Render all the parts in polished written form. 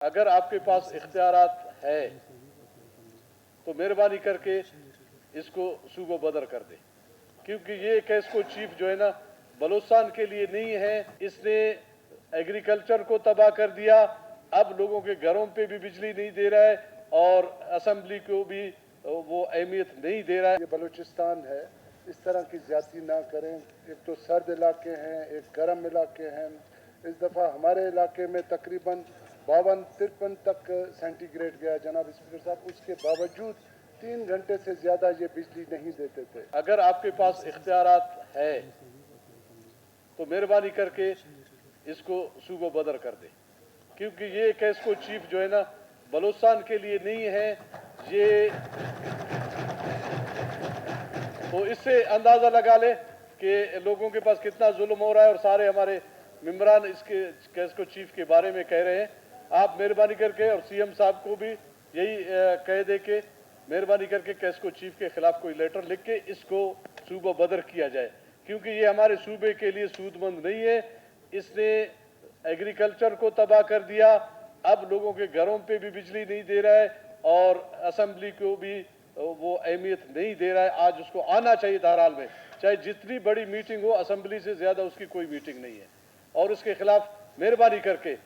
अगर आपके पास इख्तियारात है तो मेहरबानी करके इसको सूबो बदर कर दे, क्योंकि ये कैस्को चीफ जो है ना बलूचिस्तान के लिए नहीं है। इसने एग्रीकल्चर को तबाह कर दिया, अब लोगों के घरों पे भी बिजली नहीं दे रहा है और असेंबली को भी वो अहमियत नहीं दे रहा है। ये बलूचिस्तान है, इस तरह की ज्यादती ना करें। एक तो सर्द इलाके हैं, एक गर्म इलाके हैं। इस दफ़ा हमारे इलाके में तकरीबन 52-53 तक सेंटीग्रेड गया जनाब स्पीकर साहब, उसके बावजूद 3 घंटे से ज़्यादा ये बिजली नहीं देते थे। अगर आपके पास इख्तियारात है तो मेहरबानी करके इसको सूबो बदर कर दे, क्योंकि ये कैस्को चीफ जो है ना बलूचिस्तान के लिए नहीं है। ये तो इससे अंदाज़ा लगा ले कि लोगों के पास कितना जुल्म हो रहा है, और सारे हमारे मेंबरान इसके कैस्को चीफ के बारे में कह रहे हैं। आप मेहरबानी करके और सीएम साहब को भी यही कह दे कि मेहरबानी करके कैस्को चीफ के खिलाफ कोई लेटर लिख के इसको सूबा बदर किया जाए, क्योंकि ये हमारे सूबे के लिए सूदमंद नहीं है। इसने एग्रीकल्चर को तबाह कर दिया, अब लोगों के घरों पे भी बिजली नहीं दे रहा है और असेंबली को भी वो अहमियत नहीं दे रहा है। आज उसको आना चाहिए धाराल में, चाहे जितनी बड़ी मीटिंग हो, असेंबली से ज्यादा उसकी कोई मीटिंग नहीं है, और उसके खिलाफ मेहरबानी करके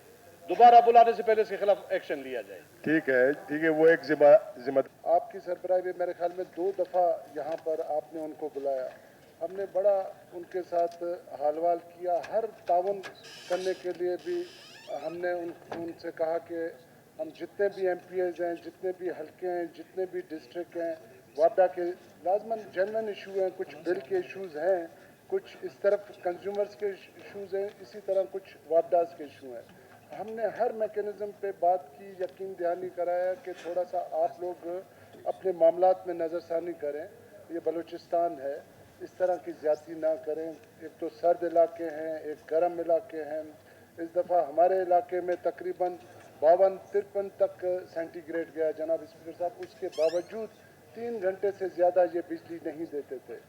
दोबारा बुलाने से पहले इसके खिलाफ एक्शन लिया जाए। ठीक है, वो एक जिम्मा आपकी सरबराही में मेरे ख्याल में 2 दफ़ा यहाँ पर आपने उनको बुलाया। हमने बड़ा उनके साथ हालवाल किया, हर तावन करने के लिए भी हमने उनसे कहा कि हम जितने भी MPs हैं, जितने भी हल्के हैं, जितने भी डिस्ट्रिक्ट हैं, वापडा के लाजमन जनरल इशू हैं, कुछ बिल के इशूज़ हैं, कुछ इस तरफ कंज्यूमर्स के इशूज़ हैं, इसी तरह कुछ वापडास के इशू हैं। हमने हर मैकेनिज़्म पे बात की, यकीन दहानी कराया कि थोड़ा सा आप लोग अपने मामलात में नज़रसानी करें। ये बलूचिस्तान है, इस तरह की ज्यादती ना करें। एक तो सर्द इलाके हैं, एक गर्म इलाके हैं। इस दफ़ा हमारे इलाके में तकरीबन 52-53 तक सेंटीग्रेड गया जनाब स्पीकर साहब, उसके बावजूद 3 घंटे से ज़्यादा ये बिजली नहीं देते थे।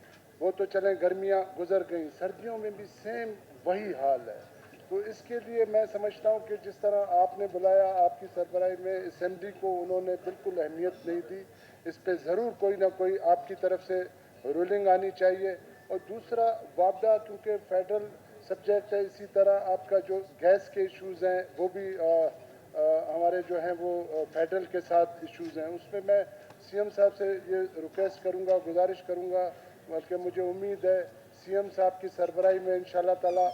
वो तो चलें, गर्मियाँ गुजर गई, सर्दियों में भी सेम वही हाल है। तो इसके लिए मैं समझता हूँ कि जिस तरह आपने बुलाया, आपकी सरबराही में असेंबली को उन्होंने बिल्कुल अहमियत नहीं दी। इस पर ज़रूर कोई ना कोई आपकी तरफ से रूलिंग आनी चाहिए। और दूसरा, वापडा क्योंकि फेडरल सब्जेक्ट है, इसी तरह आपका जो गैस के इश्यूज़ हैं वो भी हमारे जो हैं वो फेडरल के साथ इश्यूज़ हैं। उसमें मैं सीएम साहब से ये रिक्वेस्ट करूँगा, गुजारिश करूँगा, बल्कि मुझे उम्मीद है सीएम साहब की सरबराही में इंशाल्लाह ताला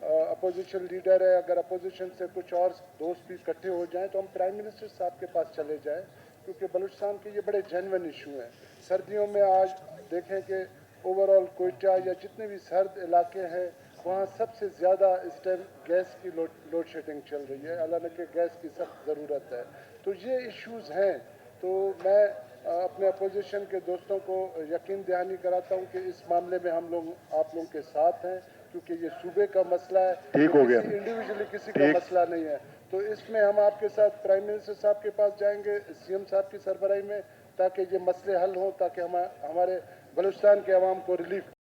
अपोजिशन लीडर है, अगर अपोजिशन से कुछ और दोस्त भी इकट्ठे हो जाएं तो हम प्राइम मिनिस्टर साहब के पास चले जाएं, क्योंकि बलूचिस्तान के ये बड़े जेन्युइन इशू हैं। सर्दियों में आज देखें कि ओवरऑल कोयटा या जितने भी सर्द इलाके हैं वहाँ सबसे ज़्यादा इस टाइम गैस की लोड शेडिंग चल रही है, हालांकि गैस की सख्त ज़रूरत है। तो ये इश्यूज़ हैं। तो मैं अपने अपोजिशन के दोस्तों को यकीन दहानी कराता हूँ कि इस मामले में हम लोग आप लोगों के साथ हैं, क्योंकि ये सूबे का मसला है, ठीक हो गया, इंडिविजुअली किसी का मसला नहीं है। तो इसमें हम आपके साथ प्राइम मिनिस्टर साहब के पास जाएंगे, सीएम साहब की सरबराही में, ताकि ये मसले हल हों, ताकि हमारे बलूचिस्तान के अवाम को रिलीफ